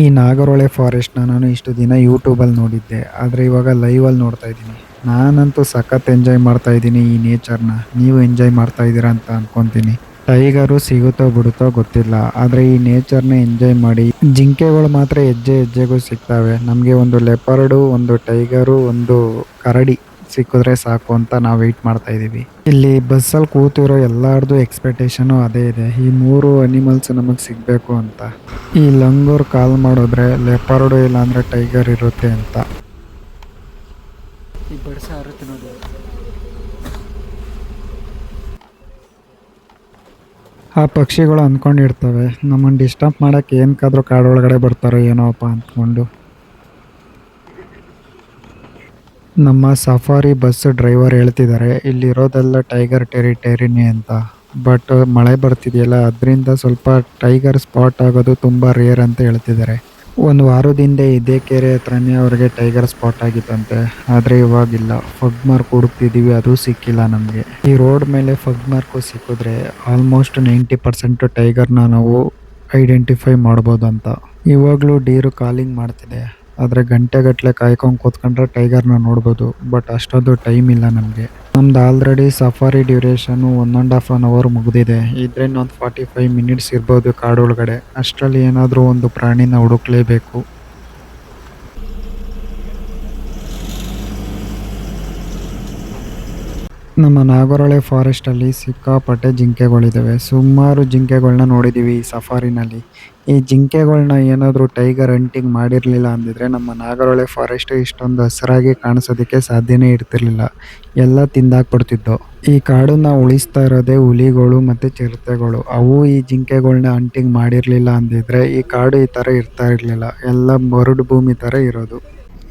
[SPEAKER 1] ಈ ನಾಗರಹೊಳೆ ಫಾರೆಸ್ಟ್ನ ನಾನು ಇಷ್ಟು ದಿನ ಯೂಟ್ಯೂಬಲ್ಲಿ ನೋಡಿದ್ದೆ, ಆದರೆ ಇವಾಗ ಲೈವಲ್ಲಿ ನೋಡ್ತಾ ಇದ್ದೀನಿ. ನಾನಂತೂ ಸಖತ್ ಎಂಜಾಯ್ ಮಾಡ್ತಾ ಇದ್ದೀನಿ ಈ ನೇಚರ್ನ. ನೀವು ಎಂಜಾಯ್ ಮಾಡ್ತಾ ಇದ್ದೀರಾ ಅಂತ ಅನ್ಕೊತೀನಿ. ಟೈಗರು ಸಿಗುತ್ತೋ ಬಿಡುತ್ತೋ ಗೊತ್ತಿಲ್ಲ, ಆದರೆ ಈ ನೇಚರ್ನ ಎಂಜಾಯ್ ಮಾಡಿ. ಜಿಂಕೆಗಳು ಮಾತ್ರ ಹೆಜ್ಜೆ ಹೆಜ್ಜೆಗೂ ಸಿಗ್ತವೆ. ನಮಗೆ ಒಂದು ಲೆಪರ್ಡು, ಒಂದು ಟೈಗರು, ಒಂದು ಕರಡಿ ಸಿಕ್ಕಿದ್ರೆ ಸಾಕು ಅಂತ ನಾವು ವೆಯ್ಟ್ ಮಾಡ್ತಾ ಇದ್ದೀವಿ. ಇಲ್ಲಿ ಬಸ್ಸಲ್ಲಿ ಕೂತಿರೋ ಎಲ್ಲಾರ್ದು ಎಕ್ಸ್ಪೆಕ್ಟೇಷನು ಅದೇ ಇದೆ, ಈ 3 ಅನಿಮಲ್ಸ್ ನಮಗೆ ಸಿಗಬೇಕು ಅಂತ. ಈ ಲಂಗೂರ್ ಕಾಲ್ ಮಾಡಿದ್ರೆ ಲೆಪರ್ಡು ಇಲ್ಲಾಂದರೆ ಟೈಗರ್ ಇರುತ್ತೆ ಅಂತ.
[SPEAKER 2] ಈ ಬಡ್ಸ ಹರುತ್ತೆ ನೋಡಿ.
[SPEAKER 1] ಆ ಪಕ್ಷಿಗಳು ಅಂದ್ಕೊಂಡಿರ್ತವೆ ನಮ್ಮನ್ನು ಡಿಸ್ಟರ್ಬ್ ಮಾಡೋಕ್ಕೆ ಏನಕ್ಕಾದ್ರೂ ಕಾಡೊಳಗಡೆ ಬರ್ತಾರೋ ಏನೋಪ್ಪ ಅಂದ್ಕೊಂಡು. ನಮ್ಮ ಸಫಾರಿ ಬಸ್ ಡ್ರೈವರ್ ಹೇಳ್ತಿದ್ದಾರೆ ಇಲ್ಲಿರೋದೆಲ್ಲ ಟೈಗರ್ ಟೆರಿಟರಿನೇ ಅಂತ. ಬಟ್ ಮಳೆ ಬರ್ತಿದೆಯಲ್ಲ, ಅದರಿಂದ ಸ್ವಲ್ಪ ಟೈಗರ್ ಸ್ಪಾಟ್ ಆಗೋದು ತುಂಬ ರೇರ್ ಅಂತ ಹೇಳ್ತಿದ್ದಾರೆ. ಒಂದು ವಾರದಿಂದ ಇದೇ ಕೆರೆ ಹತ್ರನೇ ಅವ್ರಿಗೆ ಟೈಗರ್ ಸ್ಪಾಟ್ ಆಗಿತ್ತಂತೆ, ಆದರೆ ಇವಾಗಿಲ್ಲ. ಫಗ್ ಮಾರ್ಕ್ ಹುಡುಕ್ತಿದ್ದೀವಿ, ಅದು ಸಿಕ್ಕಿಲ್ಲ ನಮಗೆ. ಈ ರೋಡ್ ಮೇಲೆ ಫಗ್ ಮಾರ್ಕು ಸಿಕ್ಕಿದ್ರೆ ಆಲ್ಮೋಸ್ಟ್ 90% ಟೈಗರ್ನ ನಾವು ಐಡೆಂಟಿಫೈ ಮಾಡ್ಬೋದು ಅಂತ. ಇವಾಗಲೂ ಡೀರು ಕಾಲಿಂಗ್ ಮಾಡ್ತಿದೆ, ಆದರೆ ಗಂಟೆಗಟ್ಟಲೆ ಕಾಯ್ಕೊಂಡು ಕೂತ್ಕೊಂಡ್ರೆ ಟೈಗರ್ನ ನೋಡ್ಬೋದು. ಬಟ್ ಅಷ್ಟೊಂದು ಟೈಮ್ ಇಲ್ಲ ನಮಗೆ. ನಮ್ದು ಆಲ್ರೆಡಿ ಸಫಾರಿ ಡ್ಯೂರೇಷನು 1.5 hour ಮುಗಿದಿದೆ. ಇದ್ರೆ ಇನ್ನೊಂದು 45 ಮಿನಿಟ್ಸ್ ಇರ್ಬೋದು ಕಾಡೊಳಗಡೆ. ಅಷ್ಟರಲ್ಲಿ ಏನಾದರೂ ಒಂದು ಪ್ರಾಣಿನ ಹುಡುಕ್ಲೇಬೇಕು. ನಮ್ಮ ನಾಗರಹೊಳೆ ಫಾರೆಸ್ಟಲ್ಲಿ ಸಿಕ್ಕಾಪಟ್ಟೆ ಜಿಂಕೆಗಳಿದ್ದಾವೆ. ಸುಮಾರು ಜಿಂಕೆಗಳನ್ನ ನೋಡಿದ್ದೀವಿ ಈ ಸಫಾರಿನಲ್ಲಿ. ಈ ಜಿಂಕೆಗಳನ್ನ ಏನಾದರೂ ಟೈಗರ್ ಹಂಟಿಂಗ್ ಮಾಡಿರಲಿಲ್ಲ ಅಂದಿದ್ರೆ ನಮ್ಮ ನಾಗರಹೊಳೆ ಫಾರೆಸ್ಟ್ ಇಷ್ಟೊಂದು ಹಸಿರಾಗಿ ಕಾಣಿಸೋದಕ್ಕೆ ಸಾಧ್ಯನೇ ಇರ್ತಿರ್ಲಿಲ್ಲ, ಎಲ್ಲ ತಿಂದಾಕ್ಬಿಡ್ತಿದ್ದೋ. ಈ ಕಾಡನ್ನ ಉಳಿಸ್ತಾ ಇರೋದೇ ಹುಲಿಗಳು ಮತ್ತು ಚಿರತೆಗಳು. ಅವು ಈ ಜಿಂಕೆಗಳನ್ನ ಹಂಟಿಂಗ್ ಮಾಡಿರಲಿಲ್ಲ ಅಂದಿದ್ರೆ ಈ ಕಾಡು ಈ ಥರ ಇರ್ತಾ ಇರಲಿಲ್ಲ, ಎಲ್ಲ ಬರಡು ಭೂಮಿ ಥರ ಇರೋದು.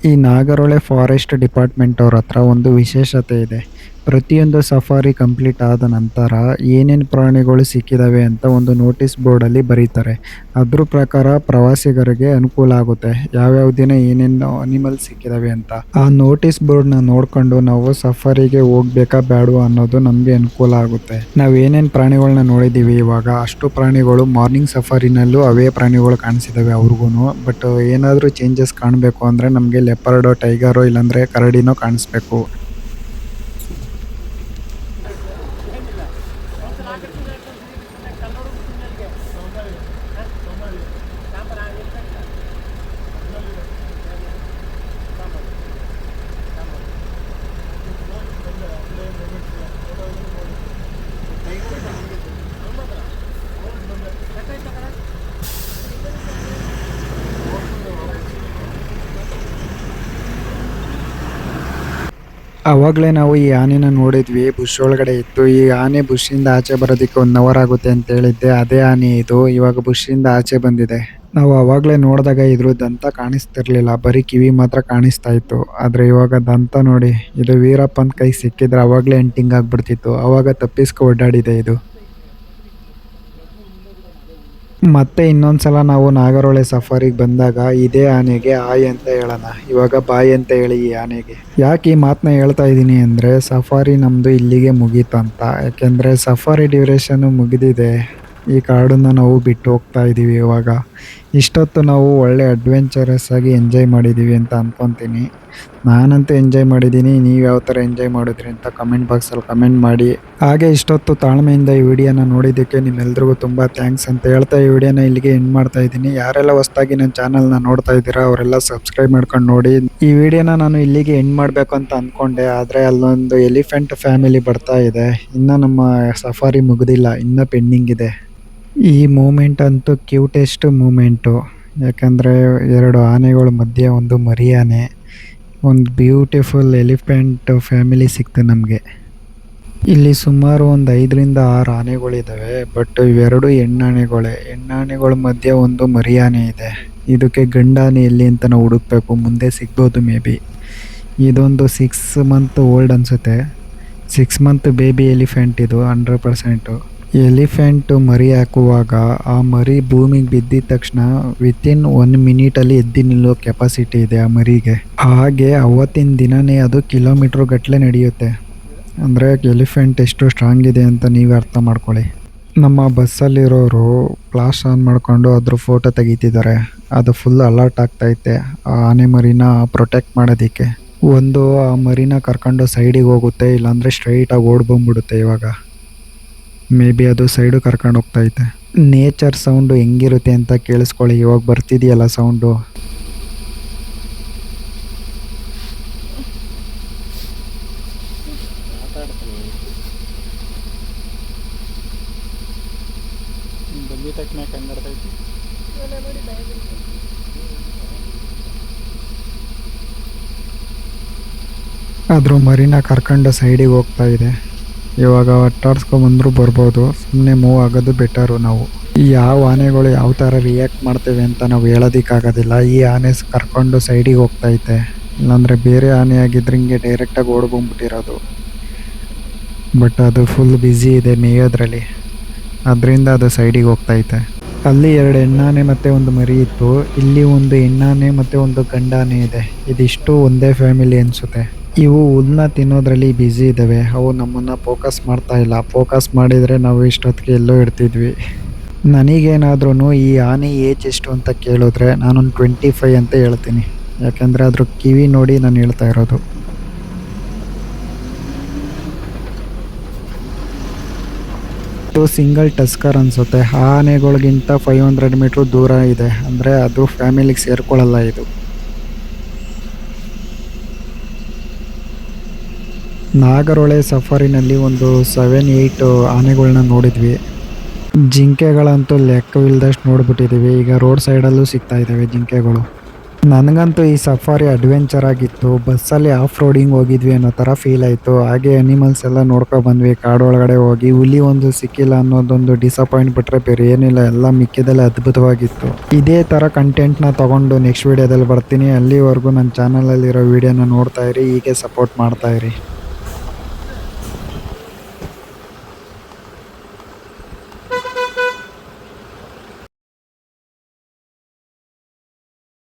[SPEAKER 1] ಈ ನಾಗರಹೊಳೆ ಫಾರೆಸ್ಟ್ ಡಿಪಾರ್ಟ್ಮೆಂಟ್ ಅವ್ರ ಹತ್ರ ಒಂದು ವಿಶೇಷತೆ ಇದೆ. ಪ್ರತಿಯೊಂದು ಸಫಾರಿ ಕಂಪ್ಲೀಟ್ ಆದ ನಂತರ ಏನೇನು ಪ್ರಾಣಿಗಳು ಸಿಕ್ಕಿದಾವೆ ಅಂತ ಒಂದು ನೋಟಿಸ್ ಬೋರ್ಡಲ್ಲಿ ಬರೀತಾರೆ. ಅದ್ರ ಪ್ರಕಾರ ಪ್ರವಾಸಿಗರಿಗೆ ಅನುಕೂಲ ಆಗುತ್ತೆ, ಯಾವ್ಯಾವ ದಿನ ಏನೇನು ಅನಿಮಲ್ ಸಿಕ್ಕಿದಾವೆ ಅಂತ. ಆ ನೋಟಿಸ್ ಬೋರ್ಡ್ನ ನೋಡ್ಕೊಂಡು ನಾವು ಸಫಾರಿಗೆ ಹೋಗ್ಬೇಕಾ ಬೇಡವಾ ಅನ್ನೋದು ನಮಗೆ ಅನುಕೂಲ ಆಗುತ್ತೆ. ನಾವು ಏನೇನು ಪ್ರಾಣಿಗಳನ್ನ ನೋಡಿದ್ದೀವಿ ಇವಾಗ, ಅಷ್ಟು ಪ್ರಾಣಿಗಳು ಮಾರ್ನಿಂಗ್ ಸಫಾರಿನಲ್ಲೂ ಅವೇ ಪ್ರಾಣಿಗಳು ಕಾಣಿಸಿದಾವೆ ಅವ್ರಿಗೂ. ಬಟ್ ಏನಾದರೂ ಚೇಂಜಸ್ ಕಾಣಬೇಕು ಅಂದರೆ ನಮಗೆ ಲೆಪರ್ಡೋ, ಟೈಗರೋ ಇಲ್ಲಾಂದರೆ ಕರಡಿನೋ ಕಾಣಿಸ್ಬೇಕು. ಆವಾಗಲೇ ನಾವು ಈ ಆನೆನ ನೋಡಿದ್ವಿ, ಬುಷ್ ಒಳಗಡೆ ಇತ್ತು. ಈ ಆನೆ ಬುಷ್ಷಿಂದ ಆಚೆ ಬರೋದಕ್ಕೆ 1 hour ಆಗುತ್ತೆ ಅಂತ ಹೇಳಿದ್ದೆ, ಅದೇ ಆನೆ ಇದು. ಇವಾಗ ಬುಷ್ಷಿಂದ ಆಚೆ ಬಂದಿದೆ. ನಾವು ಆವಾಗಲೇ ನೋಡಿದಾಗ ಇದ್ರ ದಂತ ಕಾಣಿಸ್ತಿರ್ಲಿಲ್ಲ, ಬರೀ ಕಿವಿ ಮಾತ್ರ ಕಾಣಿಸ್ತಾ ಇತ್ತು. ಆದರೆ ಇವಾಗ ದಂತ ನೋಡಿ, ಇದು ವೀರಪ್ಪನ ಕೈ ಸಿಕ್ಕಿದ್ರೆ ಆವಾಗಲೇ ಎಂಟಿಂಗ್ ಆಗಿಬಿಡ್ತಿತ್ತು. ಆವಾಗ ತಪ್ಪಿಸ್ಕೊ ಓಡಾಡಿದೆ ಇದು. ಮತ್ತೆ ಇನ್ನೊಂದ್ಸಲ ನಾವು ನಾಗರಹೊಳೆ ಸಫಾರಿಗೆ ಬಂದಾಗ ಇದೇ ಆನೆಗೆ ಆಯ್ ಅಂತ ಹೇಳೋಣ, ಇವಾಗ ಬಾಯ್ ಅಂತ ಹೇಳಿ ಈ ಆನೆಗೆ. ಯಾಕೆ ಈ ಮಾತನ್ನ ಹೇಳ್ತಾ ಇದ್ದೀನಿ ಅಂದರೆ ಸಫಾರಿ ನಮ್ಮದು ಇಲ್ಲಿಗೆ ಮುಗೀತಂತ. ಯಾಕೆಂದರೆ ಸಫಾರಿ ಡ್ಯೂರೇಷನ್ನು ಮುಗಿದಿದೆ, ಈ ಕಾಡನ್ನು ನಾವು ಬಿಟ್ಟು ಹೋಗ್ತಾ ಇದ್ದೀವಿ ಇವಾಗ. ಇಷ್ಟೊತ್ತು ನಾವು ಒಳ್ಳೆ ಅಡ್ವೆಂಚರಸ್ ಆಗಿ ಎಂಜಾಯ್ ಮಾಡಿದ್ದೀವಿ ಅಂತ ಅಂದ್ಕೊತೀನಿ. ನಾನಂತೂ ಎಂಜಾಯ್ ಮಾಡಿದ್ದೀನಿ. ನೀವು ಯಾವ ಥರ ಎಂಜಾಯ್ ಮಾಡಿದ್ರಿ ಅಂತ ಕಮೆಂಟ್ ಬಾಕ್ಸಲ್ಲಿ ಕಮೆಂಟ್ ಮಾಡಿ. ಹಾಗೆ ಇಷ್ಟೊತ್ತು ತಾಳ್ಮೆಯಿಂದ ಈ ವಿಡಿಯೋನ ನೋಡಿದ್ದಕ್ಕೆ ನಿಮ್ಮೆಲ್ರಿಗೂ ತುಂಬ ಥ್ಯಾಂಕ್ಸ್ ಅಂತ ಹೇಳ್ತಾ ಈ ವಿಡಿಯೋನ ಇಲ್ಲಿಗೆ ಎಂಡ್ ಮಾಡ್ತಾ ಇದ್ದೀನಿ. ಯಾರೆಲ್ಲ ಹೊಸದಾಗಿ ನನ್ನ ಚಾನಲ್ನ ನೋಡ್ತಾ ಇದ್ದೀರಾ ಅವರೆಲ್ಲ ಸಬ್ಸ್ಕ್ರೈಬ್ ಮಾಡ್ಕೊಂಡು ನೋಡಿ. ಈ ವಿಡಿಯೋನ ನಾನು ಇಲ್ಲಿಗೆ ಎಂಡ್ ಮಾಡಬೇಕು ಅಂತ ಅಂದ್ಕೊಂಡೆ, ಆದರೆ ಅಲ್ಲೊಂದು ಎಲಿಫೆಂಟ್ ಫ್ಯಾಮಿಲಿ ಬರ್ತಾ ಇದೆ. ಇನ್ನೂ ನಮ್ಮ ಸಫಾರಿ ಮುಗಿದಿಲ್ಲ, ಇನ್ನೂ ಪೆಂಡಿಂಗ್ ಇದೆ. ಈ ಮೂಮೆಂಟ್ ಅಂತೂ ಕ್ಯೂಟೆಸ್ಟ್ ಮೂಮೆಂಟು. ಯಾಕಂದರೆ 2 ಆನೆಗಳ ಮಧ್ಯೆ ಒಂದು ಮರಿ ಆನೆ, ಒಂದು ಬ್ಯೂಟಿಫುಲ್ ಎಲಿಫೆಂಟ್ ಫ್ಯಾಮಿಲಿ ಸಿಕ್ತು ನಮಗೆ. ಇಲ್ಲಿ ಸುಮಾರು ಒಂದು 5ರಿಂದ 6 ಆನೆಗಳಿದ್ದಾವೆ. ಬಟ್ ಇವೆರಡು ಹೆಣ್ಣಾನೆಗಳೇ. ಹೆಣ್ಣಾನೆಗಳ ಮಧ್ಯೆ ಒಂದು ಮರಿ ಆನೆ ಇದೆ. ಇದಕ್ಕೆ ಗಂಡಾನೆ ಎಲ್ಲಿ ಅಂತ ನಾವು ಹುಡುಕ್ಬೇಕು, ಮುಂದೆ ಸಿಗ್ಬೋದು ಮೇ ಬಿ. ಇದೊಂದು 6 ಮಂತ್ ಓಲ್ಡ್ ಅನಿಸುತ್ತೆ. 6 ಮಂತ್ ಬೇಬಿ ಎಲಿಫೆಂಟ್ ಇದು 100%. ಎಲಿಫೆಂಟ್ ಮರಿ ಹಾಕುವಾಗ ಆ ಮರಿ ಭೂಮಿಗೆ ಬಿದ್ದಿದ ತಕ್ಷಣ ವಿತಿನ್ 1 ಮಿನಿಟಲ್ಲಿ ಎದ್ದು ನಿಲ್ಲೋ ಕೆಪಾಸಿಟಿ ಇದೆ ಆ ಮರಿಗೆ. ಹಾಗೆ ಅವತ್ತಿನ ದಿನವೇ ಅದು ಕಿಲೋಮೀಟ್ರ್ ಗಟ್ಟಲೆ ನಡೆಯುತ್ತೆ. ಅಂದರೆ ಎಲಿಫೆಂಟ್ ಎಷ್ಟು ಸ್ಟ್ರಾಂಗ್ ಇದೆ ಅಂತ ನೀವೇ ಅರ್ಥ ಮಾಡ್ಕೊಳ್ಳಿ. ನಮ್ಮ ಬಸ್ಸಲ್ಲಿರೋರು ಫ್ಲಾಶ್ ಆನ್ ಮಾಡಿಕೊಂಡು ಅದ್ರ ಫೋಟೋ ತೆಗಿತಿದ್ದಾರೆ. ಅದು ಫುಲ್ ಅಲರ್ಟ್ ಆಗ್ತೈತೆ ಆ ಆನೆ ಮರಿನ ಪ್ರೊಟೆಕ್ಟ್ ಮಾಡೋದಕ್ಕೆ. ಒಂದು ಆ ಮರಿನ ಕರ್ಕೊಂಡು ಸೈಡಿಗೆ ಹೋಗುತ್ತೆ, ಇಲ್ಲಾಂದರೆ ಸ್ಟ್ರೈಟಾಗಿ ಓಡ್ ಬಂದ್ಬಿಡುತ್ತೆ. ಇವಾಗ ಮೇ ಬಿ ಅದು ಸೈಡು ಕರ್ಕೊಂಡು ಹೋಗ್ತೈತೆ. ನೇಚರ್ ಸೌಂಡು ಹೆಂಗಿರುತ್ತೆ ಅಂತ ಕೇಳಿಸ್ಕೊಳ್ಳಿ. ಇವಾಗ ಬರ್ತಿದೆಯಲ್ಲ ಸೌಂಡು.
[SPEAKER 2] ಬಂದಿದ ತಕ್ಷಣ ಕಂಡಿರ್ತೈತಿ.
[SPEAKER 1] ಅದ್ರ ಮರಿನ ಕರ್ಕೊಂಡು ಸೈಡಿಗೆ ಹೋಗ್ತಾ ಇದೆ. ಇವಾಗ ಅಟ್ಟಾಡ್ಸ್ಕೊಂಬಂದ್ರು ಬರ್ಬೋದು. ಸುಮ್ಮನೆ ಮೂವ್ ಆಗೋದು ಬೆಟರು. ನಾವು ಯಾವ ಆನೆಗಳು ಯಾವ ಥರ ರಿಯಾಕ್ಟ್ ಮಾಡ್ತೇವೆ ಅಂತ ನಾವು ಹೇಳೋದಕ್ಕಾಗೋದಿಲ್ಲ. ಈ ಆನೆ ಕರ್ಕೊಂಡು ಸೈಡಿಗೆ ಹೋಗ್ತೈತೆ, ಇಲ್ಲಾಂದರೆ ಬೇರೆ ಆನೆ ಆಗಿದ್ರೆ ಹಿಂಗೆ ಡೈರೆಕ್ಟಾಗಿ ಓಡ್ಬಂದ್ಬಿಟ್ಟಿರೋದು. ಬಟ್ ಅದು ಫುಲ್ ಬ್ಯುಸಿ ಇದೆ ಮೇಯೋದ್ರಲ್ಲಿ, ಅದರಿಂದ ಅದು ಸೈಡಿಗೆ ಹೋಗ್ತೈತೆ. ಅಲ್ಲಿ 2 ಹೆಣ್ಣಾನೆ ಮತ್ತು ಒಂದು ಮರಿ ಇತ್ತು. ಇಲ್ಲಿ ಒಂದು ಹೆಣ್ಣಾನೆ ಮತ್ತು ಒಂದು ಗಂಡಾನೆ ಇದೆ. ಇದಿಷ್ಟು ಒಂದೇ ಫ್ಯಾಮಿಲಿ ಅನಿಸುತ್ತೆ. ಇವು ಹುಲ್ಲನ್ನ ತಿನ್ನೋದ್ರಲ್ಲಿ ಬ್ಯುಸಿ ಇದ್ದಾವೆ. ಅವು ನಮ್ಮನ್ನು ಫೋಕಸ್ ಮಾಡ್ತಾ ಇಲ್ಲ. ಫೋಕಸ್ ಮಾಡಿದರೆ ನಾವು ಇಷ್ಟೊತ್ತಿಗೆ ಎಲ್ಲೋ ಇರ್ತಿದ್ವಿ. ನನಗೇನಾದ್ರೂ ಈ ಆನೆ ಏಜ್ ಎಷ್ಟು ಅಂತ ಕೇಳಿದ್ರೆ ನಾನೊಂದು 25 ಅಂತ ಹೇಳ್ತೀನಿ. ಯಾಕೆಂದರೆ ಅದ್ರ ಕಿವಿ ನೋಡಿ ನಾನು ಹೇಳ್ತಾ ಇರೋದು. ಇದು ಸಿಂಗಲ್ ಟಸ್ಕರ್ ಅನಿಸುತ್ತೆ. ಆ ಆನೆಗಳಿಗಿಂತ 500 ಮೀಟ್ರ್ ದೂರ ಇದೆ. ಅಂದರೆ ಅದು ಫ್ಯಾಮಿಲಿಗೆ ಸೇರ್ಕೊಳ್ಳಲ್ಲ ಇದು. ನಾಗರಹೊಳೆ ಸಫಾರಿನಲ್ಲಿ ಒಂದು 7-8 ಆನೆಗಳನ್ನ ನೋಡಿದ್ವಿ. ಜಿಂಕೆಗಳಂತೂ ಲೆಕ್ಕವಿಲ್ಲದಷ್ಟು ನೋಡ್ಬಿಟ್ಟಿದ್ದೀವಿ. ಈಗ ರೋಡ್ ಸೈಡಲ್ಲೂ ಸಿಗ್ತಾ ಇದ್ದಾವೆ ಜಿಂಕೆಗಳು. ನನಗಂತೂ ಈ ಸಫಾರಿ ಅಡ್ವೆಂಚರ್ ಆಗಿತ್ತು. ಬಸ್ಸಲ್ಲಿ ಆಫ್ ರೋಡಿಂಗ್ ಹೋಗಿದ್ವಿ ಅನ್ನೋ ಥರ ಫೀಲ್ ಆಯಿತು. ಹಾಗೆ ಅನಿಮಲ್ಸ್ ಎಲ್ಲ ನೋಡ್ಕೊಬಂದ್ವಿ. ಕಾಡೊಳಗಡೆ ಹೋಗಿ ಹುಲಿ ಒಂದು ಸಿಕ್ಕಿಲ್ಲ ಅನ್ನೋದೊಂದು ಡಿಸಪಾಯಿಂಟ್ ಬಿಟ್ಟರೆ ಬೇರೆ ಏನಿಲ್ಲ. ಎಲ್ಲ ಮಿಕ್ಕಿದೆಲ್ಲ ಅದ್ಭುತವಾಗಿತ್ತು. ಇದೇ ಥರ ಕಂಟೆಂಟ್ನ ತೊಗೊಂಡು ನೆಕ್ಸ್ಟ್ ವೀಡಿಯೋದಲ್ಲಿ ಬರ್ತೀನಿ. ಅಲ್ಲಿವರೆಗೂ ನನ್ನ ಚಾನಲಲ್ಲಿರೋ ವೀಡಿಯೋನ ನೋಡ್ತಾಯಿರಿ, ಹೀಗೆ ಸಪೋರ್ಟ್ ಮಾಡ್ತಾಯಿರಿ.